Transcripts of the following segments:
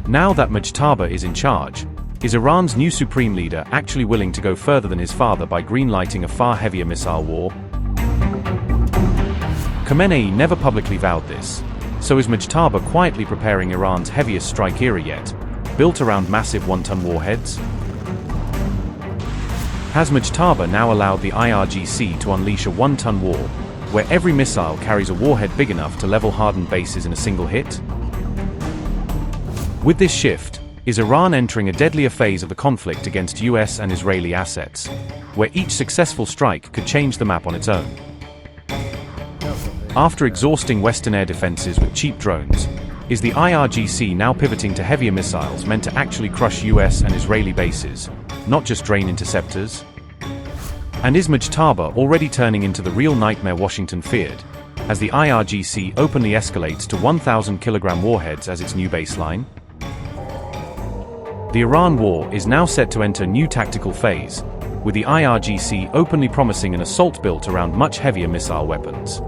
Now that Mojtaba is in charge, is Iran's new supreme leader actually willing to go further than his father by green-lighting a far heavier missile war? Khamenei never publicly vowed this, so is Mojtaba quietly preparing Iran's heaviest strike era yet, built around massive one-ton warheads? Has Mojtaba now allowed the IRGC to unleash a one-ton war, where every missile carries a warhead big enough to level hardened bases in a single hit? With this shift, is Iran entering a deadlier phase of the conflict against US and Israeli assets, where each successful strike could change the map on its own? After exhausting Western air defenses with cheap drones, is the IRGC now pivoting to heavier missiles meant to actually crush US and Israeli bases, not just drain interceptors? And is Mojtaba already turning into the real nightmare Washington feared, as the IRGC openly escalates to 1,000-kilogram warheads as its new baseline? The Iran war is now set to enter a new tactical phase, with the IRGC openly promising an assault built around much heavier missile weapons.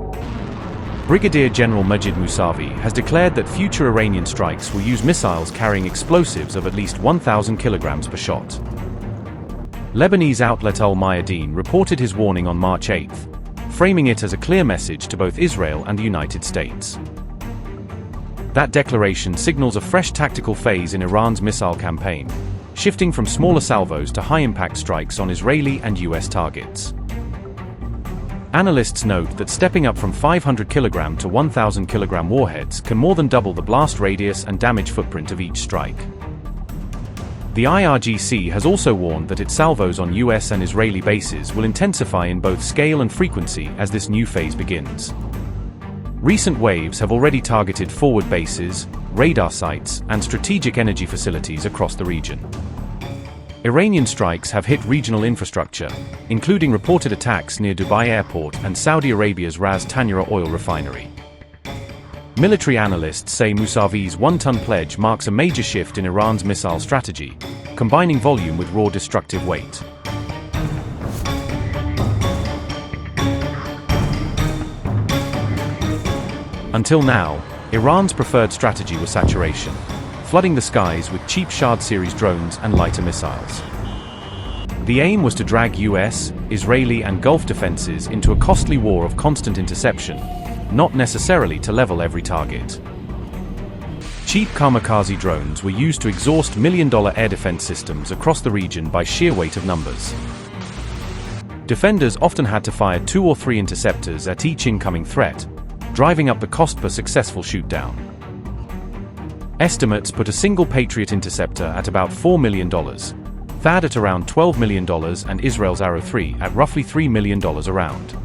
Brigadier General Majid Musavi has declared that future Iranian strikes will use missiles carrying explosives of at least 1,000 kilograms per shot. Lebanese outlet Al Mayadeen reported his warning on March 8, framing it as a clear message to both Israel and the United States. That declaration signals a fresh tactical phase in Iran's missile campaign, shifting from smaller salvos to high-impact strikes on Israeli and US targets. Analysts note that stepping up from 500 kg to 1,000 kg warheads can more than double the blast radius and damage footprint of each strike. The IRGC has also warned that its salvos on US and Israeli bases will intensify in both scale and frequency as this new phase begins. Recent waves have already targeted forward bases, radar sites, and strategic energy facilities across the region. Iranian strikes have hit regional infrastructure, including reported attacks near Dubai Airport and Saudi Arabia's Ras Tanura oil refinery. Military analysts say Musavi's one-ton pledge marks a major shift in Iran's missile strategy, combining volume with raw destructive weight. Until now, Iran's preferred strategy was saturation, flooding the skies with cheap Shahd series drones and lighter missiles. The aim was to drag US, Israeli and Gulf defenses into a costly war of constant interception, not necessarily to level every target. Cheap kamikaze drones were used to exhaust million-dollar air defense systems across the region by sheer weight of numbers. Defenders often had to fire 2 or 3 interceptors at each incoming threat, driving up the cost per successful shoot-down. Estimates put a single Patriot interceptor at about $4 million, THAAD at around $12 million and Israel's Arrow 3 at roughly $3 million a round.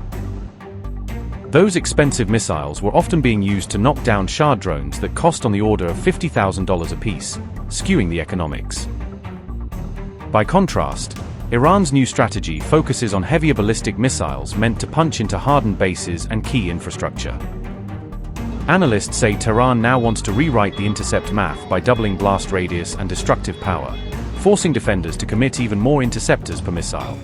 Those expensive missiles were often being used to knock down Shahd drones that cost on the order of $50,000 apiece, skewing the economics. By contrast, Iran's new strategy focuses on heavier ballistic missiles meant to punch into hardened bases and key infrastructure. Analysts say Tehran now wants to rewrite the intercept math by doubling blast radius and destructive power, forcing defenders to commit even more interceptors per missile.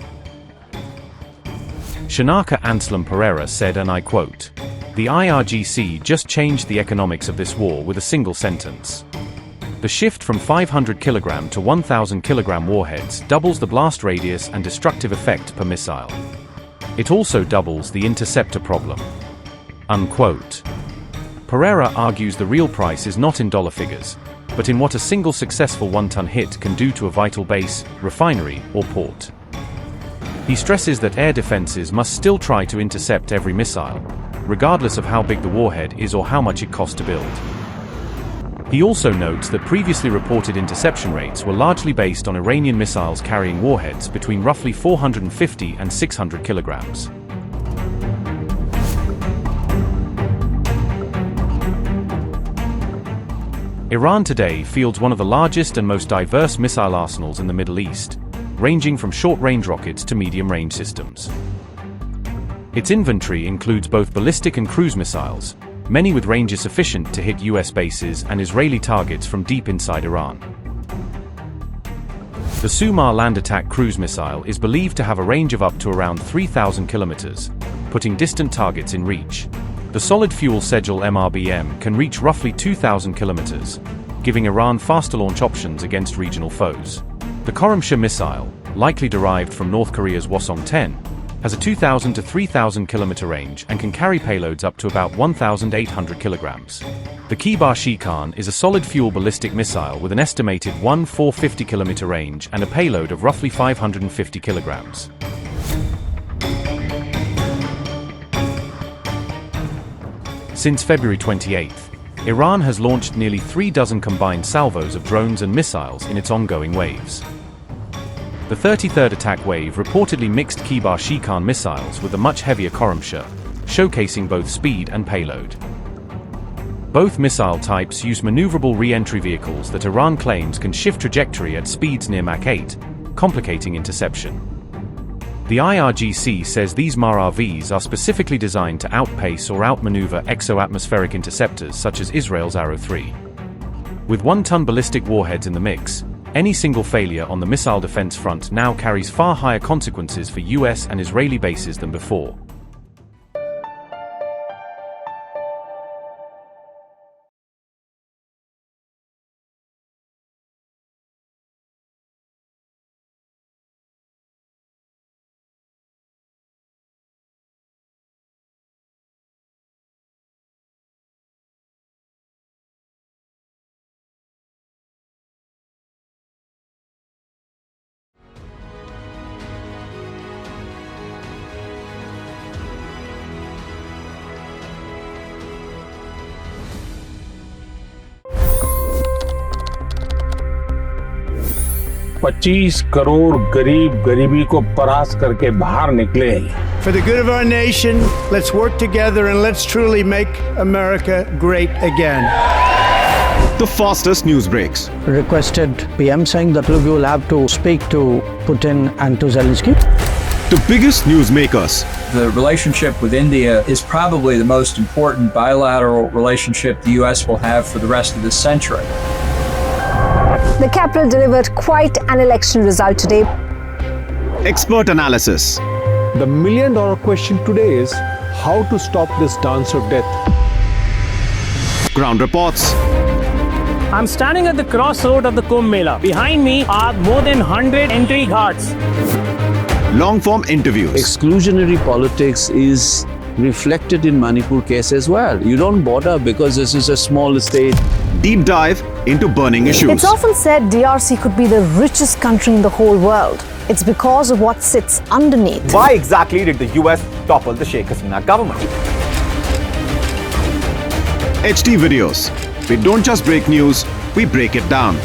Shanaka Anselm Pereira said, and I quote, "The IRGC just changed the economics of this war with a single sentence. The shift from 500 kg to 1,000 kg warheads doubles the blast radius and destructive effect per missile. It also doubles the interceptor problem." Unquote. Pereira argues the real price is not in dollar figures, but in what a single successful one-ton hit can do to a vital base, refinery, or port. He stresses that air defenses must still try to intercept every missile, regardless of how big the warhead is or how much it costs to build. He also notes that previously reported interception rates were largely based on Iranian missiles carrying warheads between roughly 450 and 600 kilograms. Iran today fields one of the largest and most diverse missile arsenals in the Middle East, ranging from short-range rockets to medium-range systems. Its inventory includes both ballistic and cruise missiles, many with ranges sufficient to hit US bases and Israeli targets from deep inside Iran. The Sumar land attack cruise missile is believed to have a range of up to around 3,000 kilometers, putting distant targets in reach. The solid-fuel Sejal MRBM can reach roughly 2,000 kilometers, giving Iran faster launch options against regional foes. The Khorramshahr missile, likely derived from North Korea's Hwasong-10, has a 2,000 to 3,000 kilometer range and can carry payloads up to about 1,800 kilograms. The Kheibar Shekan is a solid-fuel ballistic missile with an estimated 450 kilometer range and a payload of roughly 550 kilograms. Since February 28th, Iran has launched nearly 3 dozen combined salvos of drones and missiles in its ongoing waves. The 33rd attack wave reportedly mixed Kheibar Shekan missiles with the much heavier Khorramshahr, showcasing both speed and payload. Both missile types use maneuverable re-entry vehicles that Iran claims can shift trajectory at speeds near Mach 8, complicating interception. The IRGC says these MARAVs are specifically designed to outpace or outmaneuver exo-atmospheric interceptors such as Israel's Arrow 3. With 1-ton ballistic warheads in the mix, any single failure on the missile defense front now carries far higher consequences for US and Israeli bases than before. $25 crore गरीब गरीबी को परास्त करके बाहर निकले। For the good of our nation, let's work together and let's truly make America great again. The fastest news breaks. Requested PM saying that we will have to speak to Putin and to Zelensky. The biggest newsmakers. The relationship with India is probably the most important bilateral relationship the US will have for the rest of this century. The capital delivered quite an election result today. Expert analysis. The million-dollar question today is how to stop this dance of death. Ground reports. I'm standing at the crossroad of the Kumbh Mela. Behind me are more than 100 entry ghats. Long-form interviews. Exclusionary politics is reflected in Manipur case as well. You don't bother because this is a small state. Deep dive into burning issues. It's often said DRC could be the richest country in the whole world. It's because of what sits underneath. Why exactly did the US topple the Sheikh Hasina government? HD videos. We don't just break news, we break it down.